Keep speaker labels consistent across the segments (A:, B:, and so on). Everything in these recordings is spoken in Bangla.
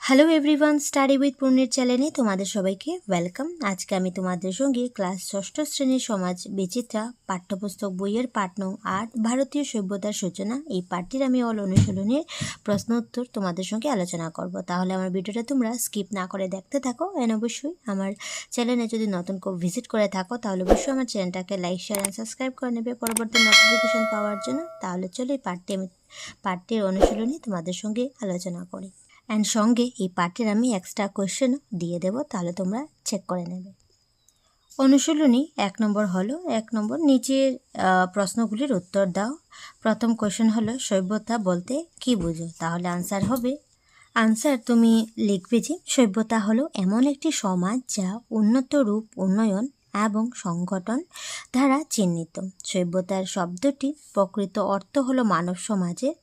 A: হ্যালো এভরিওয়ান, স্টাডি উইথ পূর্ণির চ্যানেলে তোমাদের সবাইকে ওয়েলকাম। আজকে আমি তোমাদের সঙ্গে ক্লাস ষষ্ঠ শ্রেণীর সমাজ বিচিত্রা পাঠ্যপুস্তক বইয়ের পাঠ নং 8 ভারতীয় সভ্যতার সূচনা এই পাঠটির আমি অনুশীলনের প্রশ্ন উত্তর তোমাদের সঙ্গে আলোচনা করব। তাহলে আমার ভিডিওটা তোমরা স্কিপ না করে দেখতে থাকো। এন্ড অবশ্যই আমার চ্যানেলে যদি নতুন কেউ ভিজিট করে থাকো তাহলে অবশ্যই আমার চ্যানেলটাকে লাইক, শেয়ার অ্যান্ড সাবস্ক্রাইব করে নেবে পরবর্তী নোটিফিকেশন পাওয়ার জন্য। তাহলে চলো এই পাঠটির অনুশীলনী তোমাদের সঙ্গে আলোচনা করি। অ্যান্ড সঙ্গে এই পার্টের আমি এক্সট্রা কোয়েশ্চেনও দিয়ে দেবো, তাহলে তোমরা চেক করে নেবে। অনুশীলনী 1 নম্বর হলো 1 নম্বর নিচের প্রশ্নগুলির উত্তর দাও। প্রথম কোয়েশ্চেন হলো সভ্যতা বলতে কি বুঝো? তাহলে আনসার তুমি লিখবে যে সভ্যতা হলো এমন একটি সমাজ যা উন্নত রূপ, উন্নয়ন এবং সংগঠন দ্বারা চিহ্নিত। সভ্যতার শব্দটি প্রকৃত অর্থ হলো মানব সমাজের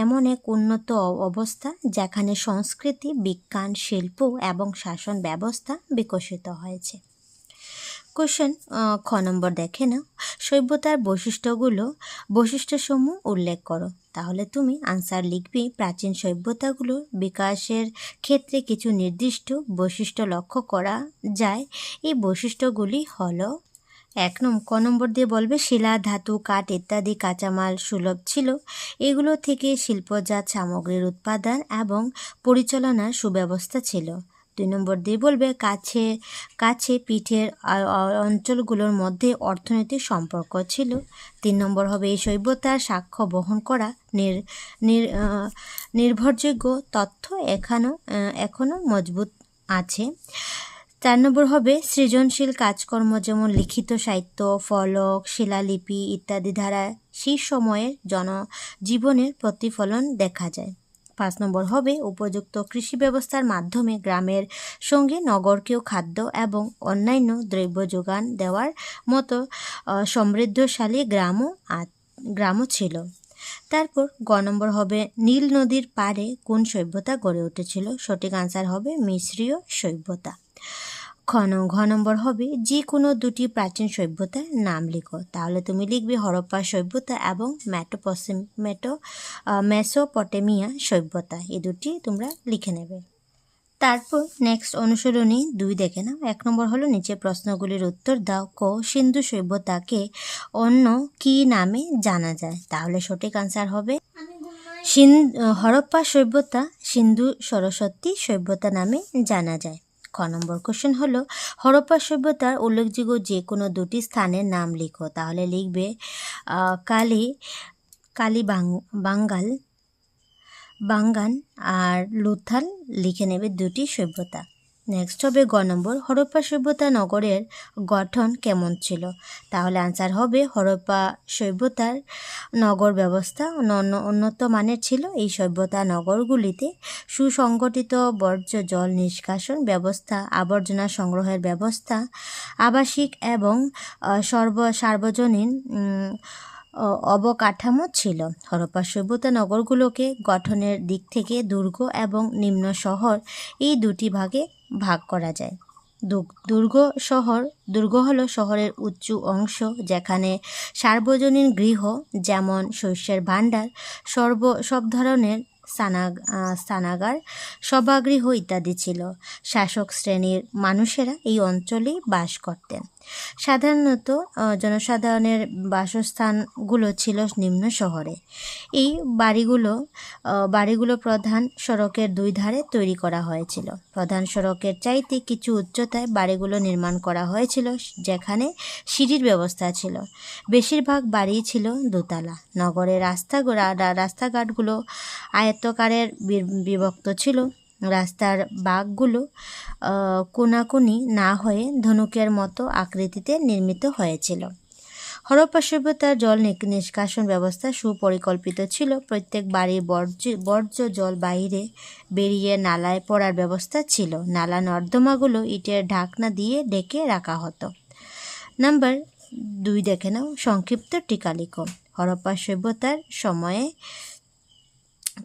A: এমন এক উন্নত অবস্থা যেখানে সংস্কৃতি, বিজ্ঞান, শিল্প এবং শাসন ব্যবস্থা বিকশিত হয়েছে। কোশ্চেন খ নম্বর দেখে নাও, সভ্যতার বৈশিষ্ট্যসমূহ উল্লেখ করো। তাহলে তুমি আনসার লিখবে প্রাচীন সভ্যতাগুলোর বিকাশের ক্ষেত্রে কিছু নির্দিষ্ট বৈশিষ্ট্য লক্ষ্য করা যায়। এই বৈশিষ্ট্যগুলি হলো ক নম্বর দিয়ে বলবে শিলা, ধাতু, কাঠ ইত্যাদি কাঁচামাল সুলভ ছিল। এগুলো থেকে শিল্পজাত সামগ্রীর উৎপাদন এবং পরিচালনার সুব্যবস্থা ছিল। 2 নম্বর দিয়ে বলবে কাছে পিঠের অঞ্চলগুলোর মধ্যে অর্থনৈতিক সম্পর্ক ছিল। 3 নম্বর হবে এই সভ্যতার সাক্ষ্য বহন করা নির্ভরযোগ্য তথ্য এখনো মজবুত আছে। 4 নম্বর হবে সৃজনশীল কাজকর্ম যেমন লিখিত সাহিত্য, ফলক, শিলালিপি ইত্যাদি দ্বারা সেই সময়ের জনজীবনের প্রতিফলন দেখা যায়। 5 নম্বর হবে উপযুক্ত কৃষি ব্যবস্থার মাধ্যমে গ্রামের সঙ্গে নগরকেও খাদ্য এবং অন্যান্য দ্রব্য যোগান দেওয়ার মতো সমৃদ্ধশালী গ্রামও ছিল। তারপর গ নম্বর হবে নীল নদীর পাড়ে কোন সভ্যতা গড়ে উঠেছিল? সঠিক আনসার হবে মিশরীয় সভ্যতা। ঘ নম্বর হবে যে কোনো দুটি প্রাচীন সভ্যতার নাম লিখো। তাহলে তুমি লিখবে হরপ্পা সভ্যতা এবং মেসোপটেমিয়া সভ্যতা, এই দুটি তোমরা লিখে নেবে। তারপর নেক্সট অনুশীলনী 2 দেখে নাও। 1 নম্বর হলো নিচে প্রশ্নগুলির উত্তর দাও। ক সিন্ধু সভ্যতাকে অন্য কি নামে জানা যায়? তাহলে সঠিক আনসার হবে হরপ্পা সভ্যতা সিন্ধু সরস্বতী সভ্যতা নামে জানা যায়। খ নম্বর কোশ্চেন হলো হরপ্পা সভ্যতার উল্লেখযোগ্য যে কোনো দুটি স্থানের নাম লিখো। তাহলে লিখবে বাঙ্গান আর লুথাল, লিখে নেবে দুটি সভ্যতা। নেক্সট হবে গ নম্বর হরপ্পা সভ্যতা নগরের গঠন কেমন ছিল? তাহলে আনসার হবে হরপ্পা সভ্যতার নগর ব্যবস্থা উন্নত মানের ছিল। এই সভ্যতা নগরগুলিতে সুসংগঠিত বর্জ্য জল নিষ্কাশন ব্যবস্থা, আবর্জনা সংগ্রহের ব্যবস্থা, আবাসিক এবং সার্বজনীন অবকাঠামো ছিল। হরপ্পা সভ্যতা নগরগুলোকে গঠনের দিক থেকে দুর্গ এবং নিম্ন শহর এই দুটি ভাগে ভাগ করা যায়। দুর্গ হলো শহরের উঁচু অংশ যেখানে সার্বজনীন গৃহ যেমন শস্যের ভাণ্ডার, সব ধরনের স্নানাগার, সভাগৃহ ইত্যাদি ছিল। শাসক শ্রেণীর মানুষেরা এই অঞ্চলেই বাস করতেন। সাধারণত জনসাধারণের বাসস্থানগুলো ছিল নিম্ন শহরে। এই বাড়িগুলো প্রধান সড়কের 2 ধারে তৈরি করা হয়েছিল। প্রধান সড়কের চাইতে কিছু উচ্চতায় বাড়িগুলো নির্মাণ করা হয়েছিল যেখানে সিঁড়ির ব্যবস্থা ছিল। বেশিরভাগ বাড়ি ছিল দোতলা। নগরের রাস্তাঘাটগুলো আয়তাকারে বিভক্ত ছিল। রাস্তার বাঁকগুলো কোনাকুনি না হয়ে ধনুকের মতো আকৃতিতে নির্মিত হয়েছিল। হরপ্পা সভ্যতার জল নিষ্কাশন ব্যবস্থা সুপরিকল্পিত ছিল। প্রত্যেক বাড়ির বর্জ্য জল বাইরে বেরিয়ে নালায় পড়ার ব্যবস্থা ছিল। নালা নর্দমাগুলো ইটের ঢাকনা দিয়ে ঢেকে রাখা হতো। নাম্বার 2 দেখে নাও, সংক্ষিপ্ত টিকা লিখো। হরপ্পা সভ্যতার সময়ে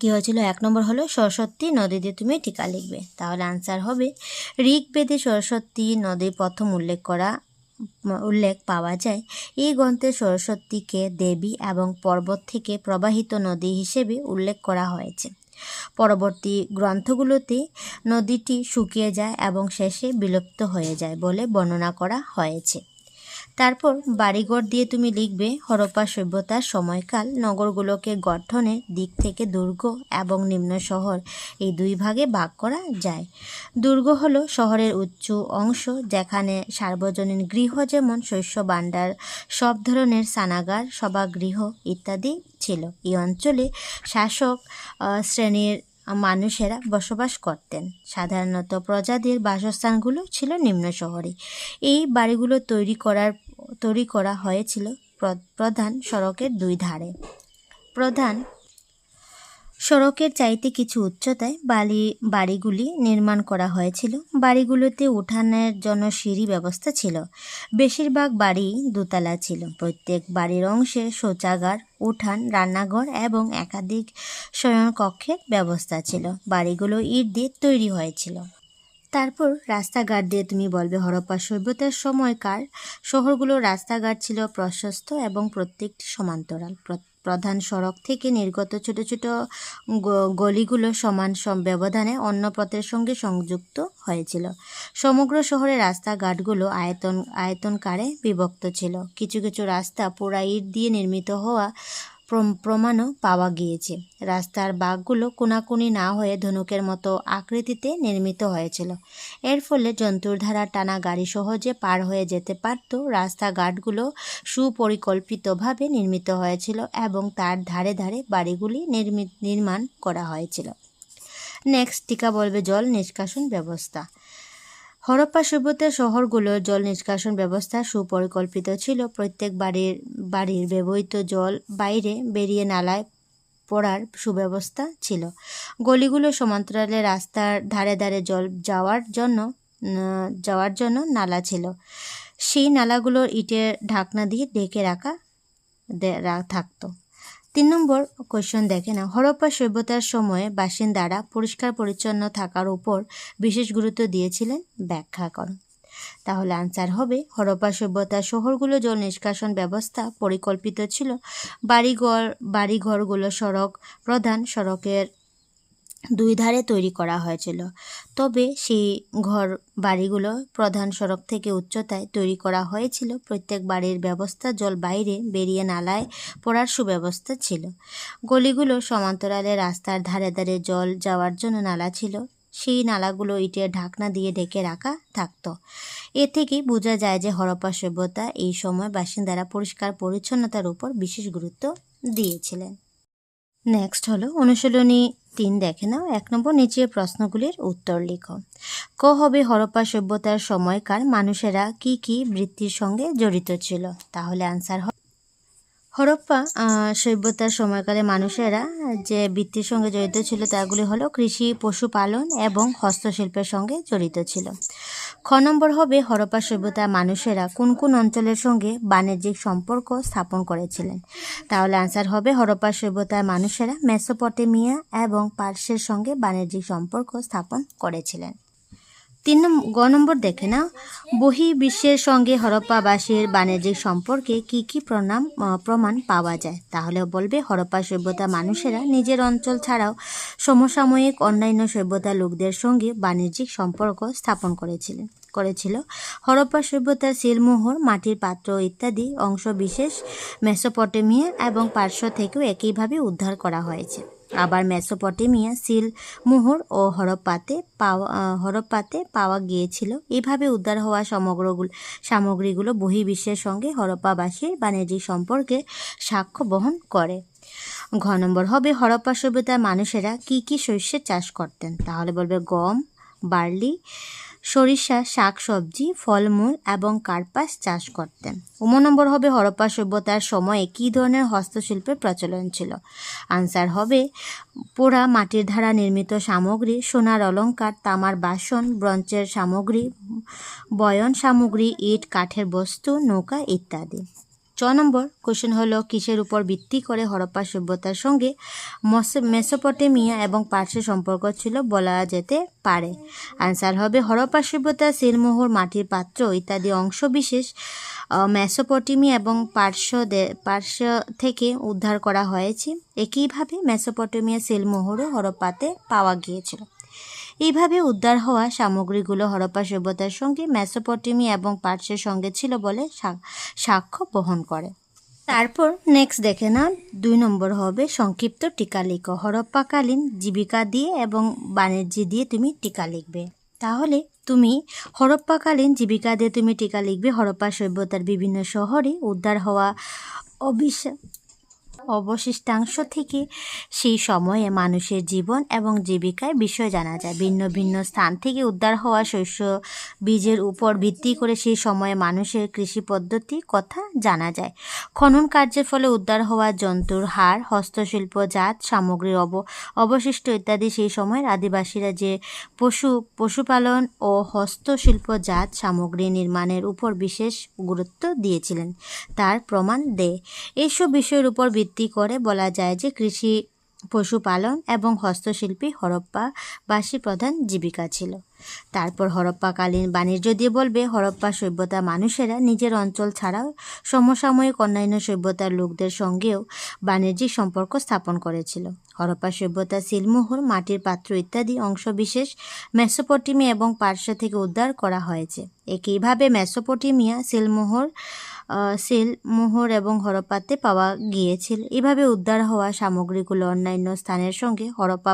A: কি হয়েছিল? 1 নম্বর হলো সরস্বতী নদী দিয়ে তুমি টিকা লিখবে। তাহলে আনসার হবে ঋগ্বেদে সরস্বতী নদীর প্রথম উল্লেখ পাওয়া যায়। এই গ্রন্থে সরস্বতীকে দেবী এবং পর্বত থেকে প্রবাহিত নদী হিসেবে উল্লেখ করা হয়েছে। পরবর্তী গ্রন্থগুলোতে নদীটি শুকিয়ে যায় এবং শেষে বিলুপ্ত হয়ে যায় বলে বর্ণনা করা হয়েছে। তারপর বাড়িঘর দিয়ে তুমি লিখবে হরপ্পা সভ্যতার সময়কাল নগরগুলোকে গঠনের দিক থেকে দুর্গ এবং নিম্ন শহর এই দুই ভাগে ভাগ করা যায়। দুর্গ হলো শহরের উচ্চ অংশ যেখানে সার্বজনীন গৃহ যেমন শস্য ভাণ্ডার, সব ধরনের স্নানাগার, সভাগৃহ ইত্যাদি ছিল। এই অঞ্চলে শাসক শ্রেণীর মানুষেরা বসবাস করতেন। সাধারণত প্রজাদের বাসস্থানগুলো ছিল নিম্ন শহরে। এই বাড়িগুলো তৈরি করা হয়েছিল প্রধান সড়কের দুই ধারে। প্রধান সড়কের চাইতে কিছু উচ্চতায় বাড়িগুলি নির্মাণ করা হয়েছিল। বাড়িগুলোতে উঠানের জন্য সিঁড়ি ব্যবস্থা ছিল। বেশিরভাগ বাড়ি দোতলা ছিল। প্রত্যেক বাড়ির অংশে শৌচাগার, উঠান, রান্নাঘর এবং একাধিক শয়নকক্ষের ব্যবস্থা ছিল। বাড়িগুলো ইট দিয়ে তৈরি হয়েছিল। তারপর রাস্তাঘাট দিয়ে তুমি বলবে হরপ্পা সভ্যতার সময়কার শহরগুলোর রাস্তাঘাট ছিল প্রশস্ত এবং প্রত্যেকটি সমান্তরাল। প্রধান সড়ক থেকে নির্গত ছোট ছোট গলিগুলো সমান ব্যবধানে অন্য পথের সঙ্গে সংযুক্ত হয়েছিল। সমগ্র শহরের রাস্তাঘাটগুলো আয়তনকারে বিভক্ত ছিল। কিছু কিছু রাস্তা পোড়া ইট দিয়ে নির্মিত হওয়া প্রমাণও পাওয়া গিয়েছে। রাস্তার বাঁকগুলো কোনাকুনি না হয়ে ধনুকের মতো আকৃতিতে নির্মিত হয়েছিল। এর ফলে জন্তুর দ্বারা টানা গাড়ি সহজে পার হয়ে যেতে পারত। রাস্তাঘাটগুলো সুপরিকল্পিতভাবে নির্মিত হয়েছিল এবং তার ধারে ধারে বাড়িগুলি নির্মাণ করা হয়েছিল। নেক্সট টিকা বলবে জল নিষ্কাশন ব্যবস্থা। হরপ্পা সভ্যতার শহরগুলোর জল নিষ্কাশন ব্যবস্থা সুপরিকল্পিত ছিল। প্রত্যেক বাড়ির ব্যবহৃত জল বাইরে বেরিয়ে নালায় পড়ার সুব্যবস্থা ছিল। গলিগুলো সমান্তরালে রাস্তার ধারে ধারে জল যাওয়ার জন্য নালা ছিল। সেই নালাগুলোর ইটের ঢাকনা দিয়ে ঢেকে রাখা থাকতো। 3 নম্বর কোয়েশ্চন দেখে না, হরপ্পা সভ্যতার সময়ে বাসিন্দারা পরিষ্কার পরিচ্ছন্ন থাকার উপর বিশেষ গুরুত্ব দিয়েছিলেন, ব্যাখ্যা করো। তাহলে আনসার হবে হরপ্পা সভ্যতার শহরগুলো জল নিষ্কাশন ব্যবস্থা পরিকল্পিত ছিল। বাড়িঘরগুলো প্রধান সড়কের দুই ধারে তৈরি করা হয়েছিল। তবে সেই বাড়িগুলো প্রধান সড়ক থেকে উচ্চতায় তৈরি করা হয়েছিল। প্রত্যেক বাড়ির ব্যবস্থা জল বাইরে বেরিয়ে নালায় পড়ার সুব্যবস্থা ছিল। গলিগুলো সমান্তরালে রাস্তার ধারে ধারে জল যাওয়ার জন্য নালা ছিল। সেই নালাগুলো ইটের ঢাকনা দিয়ে ঢেকে রাখা থাকতো। এ থেকেই বোঝা যায় যে হরপ্পা সভ্যতা এই সময় বাসিন্দারা পরিষ্কার পরিচ্ছন্নতার উপর বিশেষ গুরুত্ব দিয়েছিলেন। নেক্সট হলো অনুশীলনী 3 দেখে নাও। 1 নম্বর নিচের প্রশ্নগুলির উত্তর লিখো। ক হবে হরপ্পা সভ্যতার সময়কার মানুষেরা কি কি বৃত্তির সঙ্গে জড়িত ছিল। তাহলে আনসার হবে হরপ্পা সভ্যতার সময়কালে মানুষেরা যে বৃত্তির সঙ্গে জড়িত ছিল তাগুলি হলো কৃষি, পশুপালন এবং হস্তশিল্পের সঙ্গে জড়িত ছিল। খ নম্বর হবে হরপ্পা সভ্যতার মানুষেরা কোন কোন অঞ্চলের সঙ্গে বাণিজ্যিক সম্পর্ক স্থাপন করেছিলেন। তাহলে আনসার হবে হরপ্পা সভ্যতার মানুষেরা মেসোপটেমিয়া এবং পার্সের সঙ্গে বাণিজ্যিক সম্পর্ক স্থাপন করেছিলেন। 3 নম্বর দেখে নাও, বহির্বিশ্বের সঙ্গে হরপ্পাবাসীর বাণিজ্যিক সম্পর্কে কি কি প্রমাণ পাওয়া যায়। তাহলে বলবে হরপ্পা সভ্যতার মানুষেরা নিজের অঞ্চল ছাড়াও সমসাময়িক অন্যান্য সভ্যতার লোকদের সঙ্গে বাণিজ্যিক সম্পর্ক স্থাপন করেছিল। হরপ্পা সভ্যতার সিলমোহর, মাটির পাত্র ইত্যাদি অংশ বিশেষ মেসোপটেমিয়া এবং পার্শ্ব থেকেও একইভাবে উদ্ধার করা হয়েছে। আবার মেসোপটেমিয়া, সিলমোহর ও হরপ্পাতে পাওয়া গিয়েছিল। এভাবে উদ্ধার হওয়া সামগ্রীগুলো বহির্বিশ্বের সঙ্গে হরপ্পাবাসীর বাণিজ্যিক সম্পর্কে সাক্ষ্য বহন করে। ঘ নম্বর হবে হরপ্পা সভ্যতার মানুষেরা কি কি শস্যের চাষ করতেন। তাহলে বলবে গম, বার্লি, সরিষা, শাক সবজি, ফলমূল এবং কার্পাস চাষ করতেন। নম্বর হবে হরপ্পা সভ্যতার সময়ে কী ধরনের হস্তশিল্পের প্রচলন ছিল। আনসার হবে পোড়া মাটির দ্বারা নির্মিত সামগ্রী, সোনার অলংকার, তামার বাসন, ব্রোঞ্জের সামগ্রী, বয়ন সামগ্রী, ইট, কাঠের বস্তু, নৌকা ইত্যাদি। চ নম্বর কোশ্চেন হলো কিসের উপর ভিত্তি করে হরপ্পা সভ্যতার সঙ্গে মেসোপটেমিয়া এবং পার্শ্বের সম্পর্ক ছিল বলা যেতে পারে। আনসার হবে হরপ্পা সভ্যতা সিলমোহর, মাটির পাত্র ইত্যাদি অংশ বিশেষ মেসোপটেমিয়া এবং পার্শ্ব থেকে উদ্ধার করা হয়েছে। একইভাবে মেসোপটেমিয়া, সিলমোহর ও হরপ্পাতে পাওয়া গিয়েছিল। এইভাবে উদ্ধার হওয়া সামগ্রীগুলো হরপ্পা সভ্যতার সঙ্গে মেসোপটেমিয়া এবং পার্শ্বের সঙ্গে ছিল বলে সাক্ষ্য বহন করে। তারপর নেক্সট দেখে না 2 নম্বর হবে সংক্ষিপ্ত টিকা লিখো। হরপ্পাকালীন জীবিকা দিয়ে এবং বাণিজ্য দিয়ে তুমি টিকা লিখবে। তাহলে তুমি হরপ্পাকালীন জীবিকা দিয়ে তুমি টিকা লিখবে। হরপ্পা সভ্যতার বিভিন্ন শহরে উদ্ধার হওয়া অবশিষ্টাংশ থেকে সেই সময়ে মানুষের জীবন এবং জীবিকার বিষয় জানা যায়। ভিন্ন ভিন্ন স্থান থেকে উদ্ধার হওয়া শস্য বীজের উপর ভিত্তি করে সেই সময়ে মানুষের কৃষি পদ্ধতির কথা জানা যায়। খনন কার্যের ফলে উদ্ধার হওয়া জন্তুর হাড়, হস্তশিল্পজাত সামগ্রীর অবশিষ্ট ইত্যাদি সেই সময়ের আদিবাসীরা যে পশুপালন ও হস্তশিল্পজাত সামগ্রী নির্মাণের উপর বিশেষ গুরুত্ব দিয়েছিলেন তার প্রমাণ দেয়। এইসব বিষয়ের উপর ভিত্তি করে বলা যায় যে কৃষি, পশুপালন এবং হস্তশিল্পী হরপ্পাবাসী প্রধান জীবিকা ছিল। তারপর হরপ্পাকালীন বাণিজ্য দিয়ে বলবে হরপ্পা সভ্যতা মানুষেরা নিজের অঞ্চল ছাড়াও সমসাময়িক অন্যান্য সভ্যতার লোকদের সঙ্গেও বাণিজ্যিক সম্পর্ক স্থাপন করেছিল। হরপ্পা সভ্যতা সিলমোহর, মাটির পাত্র ইত্যাদি অংশবিশেষ মেসোপটেমিয়া এবং পার্শ্ব থেকে উদ্ধার করা হয়েছে। একইভাবে মেসোপটেমিয়া, সিলমোহর এবং হরপ্পাতে পাওয়া গিয়েছিল। এভাবে উদ্ধার হওয়া সামগ্রীগুলো অন্যান্য স্থানের সঙ্গে হরপ্পা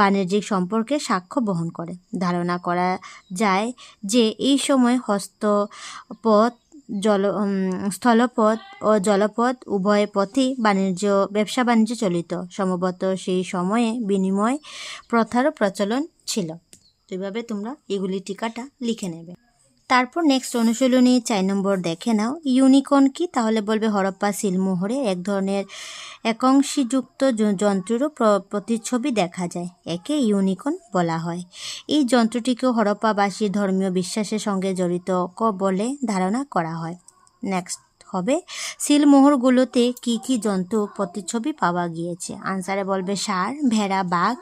A: বাণিজ্যিক সম্পর্কে সাক্ষ্য বহন করে। ধারণা করা যায় যে এই সময় স্থলপথ ও জলপথ উভয় পথেই ব্যবসা বাণিজ্য চলিত। সম্ভবত সেই সময়ে বিনিময় প্রথারও প্রচলন ছিল। এইভাবে তোমরা এগুলি টিকাটা লিখে নেবে। তারপর নেক্সট অনুশীলনী 4 নম্বর দেখে নাও। ইউনিকর্ন কি? তাহলে বলবে হরপ্পা সিলমোহরে এক ধরনের একাংশীযুক্ত যন্ত্রেরও প্রতিচ্ছবি দেখা যায়। একে ইউনিকর্ন বলা হয়। এই যন্ত্রটিকেও হরপ্পাবাসীর ধর্মীয় বিশ্বাসের সঙ্গে জড়িত বলে ধারণা করা হয়। নেক্সট হবে সিলমোহরগুলোতে কি কি জন্তু প্রতিচ্ছবি পাওয়া গিয়েছে? আনসারে বলবে ষাঁড়, ভেড়া, বাঘ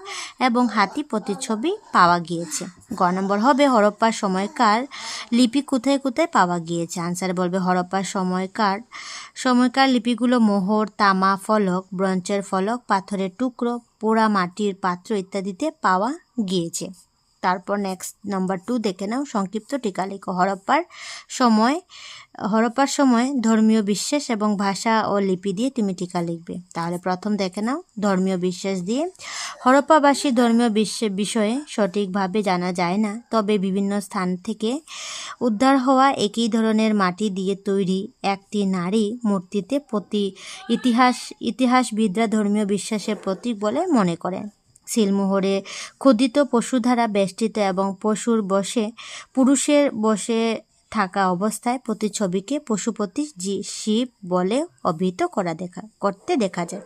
A: এবং হাতি প্রতিচ্ছবি পাওয়া গিয়েছে। গ নম্বর হবে হরপ্পার সময়কার লিপি কোথায় কোথায় পাওয়া গিয়েছে? আনসারে বলবে হরপ্পার সময়কার লিপিগুলো মোহর, তামা ফলক, ব্রোঞ্জের ফলক, পাথরের টুকরো, পোড়া মাটির পাত্র ইত্যাদিতে পাওয়া গিয়েছে। তারপর নেক্সট নাম্বার 2 দেখে নাও। সংক্ষিপ্ত টিকা লিখো। হরপ্পার সময় ধর্মীয় বিশ্বাস এবং ভাষা ও লিপি দিয়ে তুমি টিকা লিখবে। তাহলে প্রথম দেখে নাও ধর্মীয় বিশ্বাস দিয়ে। হরপ্পাবাসীর ধর্মীয় বিষয়ে সঠিকভাবে জানা যায় না, তবে বিভিন্ন স্থান থেকে উদ্ধার হওয়া একই ধরনের মাটি দিয়ে তৈরি একটি নারী মূর্তিতে ইতিহাসবিদরা ধর্মীয় বিশ্বাসের প্রতীক বলে মনে করেন। সিলমোহরে খোদিত পশু দ্বারা বেষ্টিত এবং পুরুষের বসে থাকা অবস্থায় প্রতিচ্ছবিকে পশুপতি শিব বলে অভিহিত করতে দেখা যায়।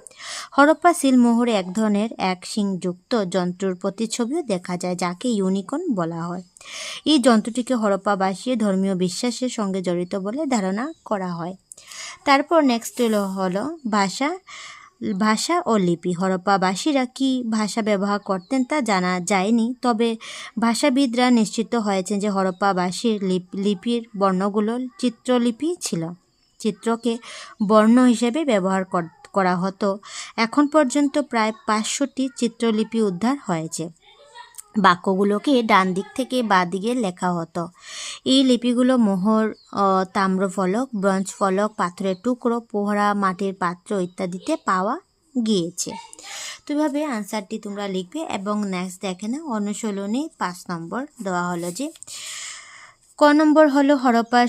A: হরপ্পা সিলমোহরে এক ধরনের এক শিংযুক্ত যন্ত্রের প্রতিচ্ছবিও দেখা যায়, যাকে ইউনিকর্ন বলা হয়। এই যন্ত্রটিকে হরপ্পাবাসী ধর্মীয় বিশ্বাসের সঙ্গে জড়িত বলে ধারণা করা হয়। তারপর নেক্সট হলো ভাষা ও লিপি। হরপ্পাবাসীরা কি ভাষা ব্যবহার করতেন তা জানা যায়নি, তবে ভাষাবিদরা নিশ্চিত হয়েছেন যে হরপ্পাবাসীর লিপির বর্ণগুলো চিত্রলিপি ছিল। চিত্রকে বর্ণ হিসেবে ব্যবহার করা হতো। এখন পর্যন্ত প্রায় 500টি চিত্রলিপি উদ্ধার হয়েছে। বাক্যগুলোকে ডান দিক থেকে বাঁ দিকে লেখা হতো। এই লিপিগুলো মোহর, তাম্রফলক, ব্রোঞ্জ ফলক, পাথরের টুকরো, পোড়া মাটির পাত্র ইত্যাদিতে পাওয়া গিয়েছে। তো এভাবে আনসারটি তোমরা লিখবে। এবং নেক্সট দেখে না অনুশীলনী 5 নম্বর দেওয়া হলো যে ক নম্বর হলো হরপ্পা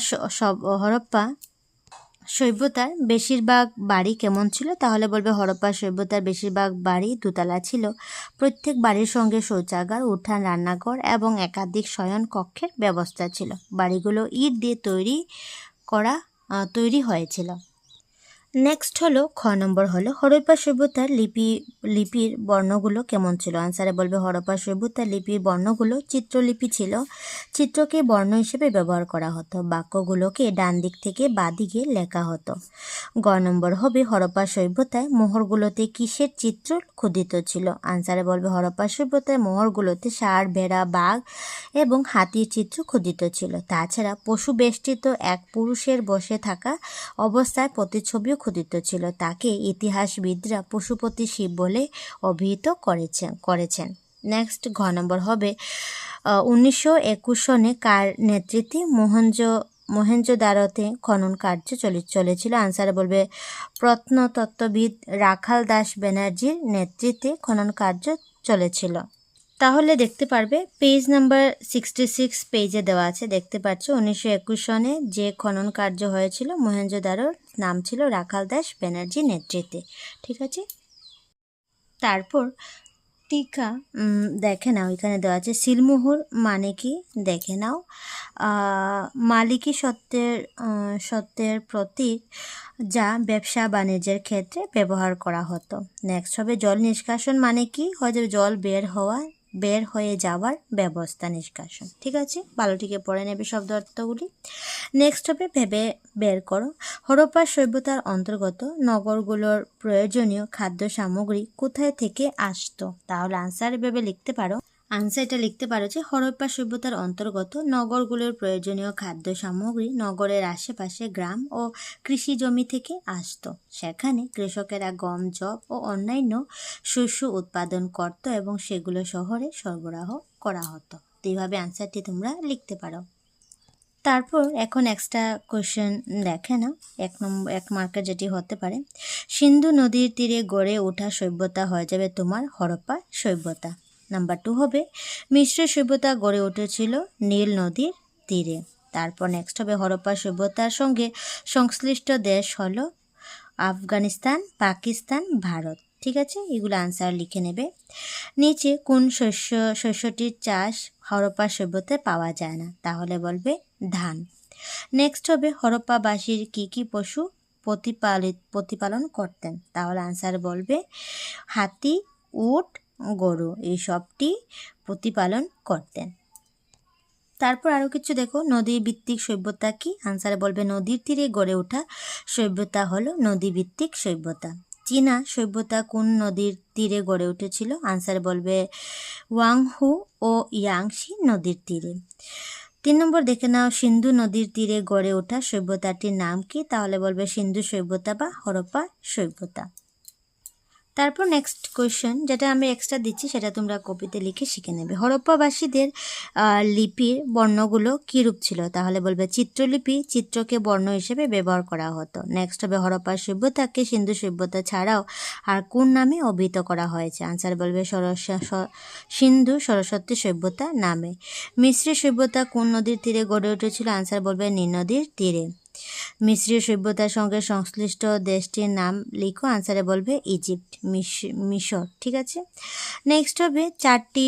A: সভ্যতার বেশিরভাগ বাড়ি কেমন ছিল? তাহলে বলবে হরপ্পা সভ্যতার বেশিরভাগ বাড়ি দোতলা ছিল। প্রত্যেক বাড়ির সঙ্গে শৌচাগার, উঠান, রান্নাঘর এবং একাধিক শয়ন কক্ষের ব্যবস্থা ছিল। বাড়িগুলো ইট দিয়ে তৈরি হয়েছিল। নেক্সট হলো খ নম্বর হলো হরপ্পা সভ্যতার লিপির বর্ণগুলো কেমন ছিল। আনসারে বলবে হরপ্পা সভ্যতার লিপির বর্ণগুলো চিত্রলিপি ছিল। চিত্রকে বর্ণ হিসেবে ব্যবহার করা হতো। বাক্যগুলোকে ডান দিক থেকে বাঁ দিকে লেখা হতো। গ নম্বর হবে হরপ্পা সভ্যতায় মোহরগুলোতে কিসের চিত্র খোদিত ছিল। আনসারে বলবে হরপ্পা সভ্যতায় মোহরগুলোতে ষাঁড়, ভেড়া, বাঘ এবং হাতির চিত্র খোদিত ছিল। তাছাড়া পশু বেষ্টিত এক পুরুষের বসে থাকা অবস্থায় প্রতিচ্ছবিও খোদিত ছিল। তাকে ইতিহাসবিদরা পশুপতি শিব বলে অভিহিত করেছেন। নেক্সট ঘ নম্বর হবে 1921 সনে কার নেতৃত্বে মহেঞ্জোদারোতে খনন কার্য চলেছিল। আনসারে বলবে প্রত্নতত্ত্ববিদ রাখাল দাস ব্যানার্জির নেতৃত্বে খনন কার্য চলেছিল। তাহলে দেখতে পারবে পেজ নাম্বার 66 পেজে দেওয়া আছে, দেখতে পাচ্ছ 1921 সনে যে খনন কার্য হয়েছিল মহেঞ্জোদারোর নাম ছিল রাখাল দাস ব্যানার্জির নেতৃত্বে। ঠিক আছে, তারপর টিকা দেখে নাও, এখানে দেওয়া আছে সিলমোহর মানে কি দেখে নাও। মালিকি সত্ত্বের প্রতীক যা ব্যবসা বাণিজ্যের ক্ষেত্রে ব্যবহার করা হতো। নেক্সট হবে জল নিষ্কাশন মানে কি, হয়তো জল বের হয়ে যাওয়ার ব্যবস্থা, নিষ্কাশন। ঠিক আছে, ভালোটিকে পড়ে নেবে শব্দ অর্থগুলি। নেক্সট হবে ভেবে বের করো। হরপ্পা সভ্যতার অন্তর্গত নগরগুলোর প্রয়োজনীয় খাদ্য সামগ্রী কোথায় থেকে আসতো। তাহলে আনসার ভেবে লিখতে পারো। আনসারটা লিখতে পারো যে হরপ্পা সভ্যতার অন্তর্গত নগরগুলোর প্রয়োজনীয় খাদ্য সামগ্রী নগরের আশেপাশে গ্রাম ও কৃষি জমি থেকে আসতো। সেখানে কৃষকেরা গম, যব ও অন্যান্য শস্য উৎপাদন করত এবং সেগুলো শহরে সরবরাহ করা হতো। তো এইভাবে আনসারটি তোমরা লিখতে পারো। তারপর এখন এক্সট্রা কোয়েশ্চেন দেখে না, 1 মার্কের যেটি হতে পারে, সিন্ধু নদীর তীরে গড়ে ওঠা সভ্যতা হয়ে যাবে তোমার হরপ্পা সভ্যতা। নাম্বার 2 হবে মিশ্র সভ্যতা গড়ে উঠেছিল নীল নদীর তীরে। তারপর নেক্সট হবে হরপ্পা সভ্যতার সঙ্গে সংশ্লিষ্ট দেশ হলো আফগানিস্তান, পাকিস্তান, ভারত। ঠিক আছে, এগুলো আনসার লিখে নেবে। নিচে কোন শস্যটির চাষ হরপ্পা সভ্যতায় পাওয়া যায় না। তাহলে বলবে ধান। নেক্সট হবে হরপ্পাবাসীর কি পশু প্রতিপালন করতেন। তাহলে আনসার বলবে হাতি, উট, গরু, এই সবটি প্রতিপালন করতেন। তারপর আরও কিছু দেখো, নদী ভিত্তিক সভ্যতা কি। আনসারে বলবে নদীর তীরে গড়ে ওঠা সভ্যতা হলো নদী ভিত্তিক সভ্যতা। চীনা সভ্যতা কোন নদীর তীরে গড়ে উঠেছিল। আনসারে বলবে ওয়াংহু ও ইয়াংশি নদীর তীরে। 3 নম্বর দেখে নাও, সিন্ধু নদীর তীরে গড়ে ওঠা সভ্যতাটির নাম কি। তাহলে বলবে সিন্ধু সভ্যতা বা হরপ্পা সভ্যতা। তারপর নেক্সট কোয়েশ্চেন যেটা আমি এক্সট্রা দিচ্ছি সেটা তোমরা কপিতে লিখে শিখে নেবে। হরপ্পাবাসীদের লিপির বর্ণগুলো কীরূপ ছিল। তাহলে বলবে চিত্রলিপি, চিত্রকে বর্ণ হিসেবে ব্যবহার করা হতো। নেক্সট হবে হরপ্পা সভ্যতাকে সিন্ধু সভ্যতা ছাড়াও আর কোন নামে অভিহিত করা হয়েছে। আনসার বলবে সিন্ধু সরস্বতী সভ্যতা নামে। মিশ্র সভ্যতা কোন নদীর তীরে গড়ে উঠেছিল। আনসার বলবে নীল নদীর তীরে। মিশ্রীয় সভ্যতার সঙ্গে সংশ্লিষ্ট দেশটির নাম লিখো। আনসারে বলবে ইজিপ্ট, মিশর। ঠিক আছে, নেক্সট হবে 4টি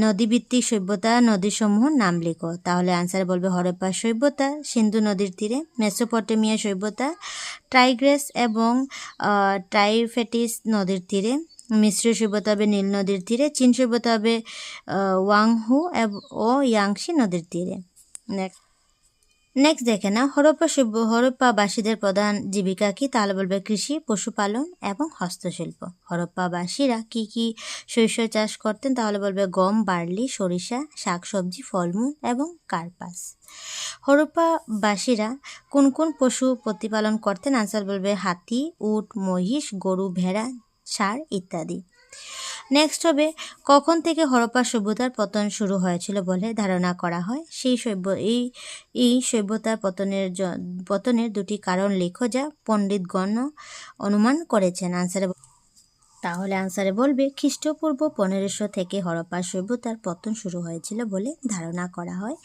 A: নদীভিত্তিক সভ্যতা নদীসমূহের নাম লিখো। তাহলে আনসারে বলবে হরপ্পা সভ্যতা সিন্ধু নদীর তীরে, মেসোপটেমিয়া সভ্যতা টাইগ্রিস এবং ট্রাইফেটিস নদীর তীরে, মিশ্র সভ্যতা হবে নীল নদীর তীরে, চীন সভ্যতা হবে ওয়াংহু ও ইয়াংশি নদীর তীরে। নেক্সট দেখে না, হরপ্পাবাসীদের প্রধান জীবিকা কি। তাহলে বলবে কৃষি, পশুপালন এবং হস্তশিল্প। হরপ্পাবাসীরা কি শস্য চাষ করতেন। তাহলে বলবে গম, বার্লি, সরিষা, শাকসবজি, ফলমূল এবং কার্পাস। হরপ্পাবাসীরা কোন পশু প্রতিপালন করতেন। আনসার বলবে হাতি, উট, মহিষ, গরু, ভেড়া, ষাঁড় ইত্যাদি। নেক্সট হবে কখন থেকে হরপ্পা সভ্যতার পতন শুরু হয়েছিল বলে ধারণা করা হয়। এই সভ্যতার পতনের 2টি কারণ লেখো যা পণ্ডিতগণ অনুমান করেছেন। তাহলে আনসারে বলবে খ্রিস্টপূর্ব 1500 থেকে হরপ্পা সভ্যতার পতন শুরু হয়েছিল বলে ধারণা করা হয়।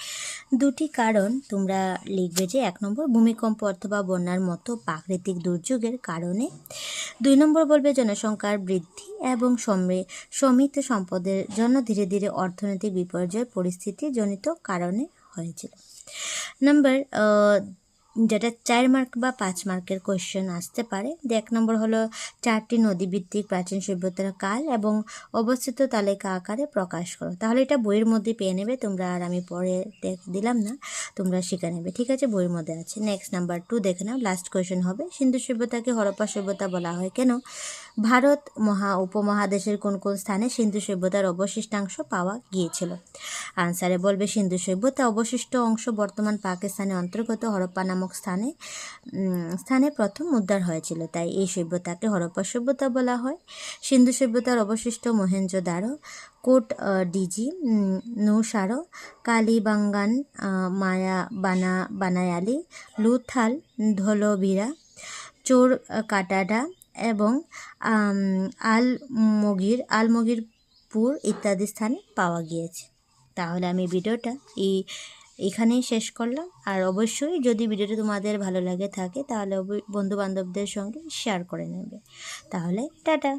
A: 2টি কারণ তোমরা লিখবে যে 1 নম্বর ভূমিকম্প অথবা বন্যার মতো প্রাকৃতিক দুর্যোগের কারণে, 2 নম্বর বলবে জনসংখ্যার বৃদ্ধি এবং সীমিত সম্পদের জন্য ধীরে ধীরে অর্থনৈতিক বিপর্যয় পরিস্থিতি জনিত কারণে হয়েছিল। নাম্বার যেটা 4 মার্ক বা 5 মার্কের কোয়েশ্চেন আসতে পারে। 1 নম্বর হলো 4টি নদীভিত্তিক প্রাচীন সভ্যতার কাল এবং অবস্থিত তালিকা আকারে প্রকাশ করো। তাহলে এটা বইয়ের মধ্যে পেয়ে নেবে তোমরা, আর আমি পরে দিলাম না, তোমরা শিখে নেবে, ঠিক আছে, বইয়ের মধ্যে আছে। নেক্সট নাম্বার 2 দেখে নাও, লাস্ট কোয়েশ্চেন হবে, সিন্ধু সভ্যতাকে হরপ্পা সভ্যতা বলা হয় কেন? ভারত উপমহাদেশের কোন কোন স্থানে সিন্ধু সভ্যতার অবশিষ্টাংশ পাওয়া গিয়েছিল? আনসারে বলবে সিন্ধু সভ্যতা অবশিষ্ট অংশ বর্তমান পাকিস্তানের অন্তর্গত হরপ্পা নামক স্থানে প্রথম উদ্ধার হয়েছিল, তাই এই সভ্যতাকে হরপ্পা সভ্যতা বলা হয়। সিন্ধু সভ্যতার অবশিষ্ট মহেঞ্জোদারো, কোট ডিজি, নৌসারো, কালীবাঙ্গান, বানায়ালি, লুথাল, ধোলাভিরা, চোর কাটাডা এবং আলমগীরপুর ইত্যাদি স্থানে পাওয়া গিয়েছে। তাহলে আমি ভিডিওটা এখানেই শেষ করলাম। আর অবশ্যই যদি ভিডিওটি তোমাদের ভালো লাগে থাকে তাহলে বন্ধু বান্ধবদের সঙ্গে শেয়ার করে নেবে। তাহলে টাটা।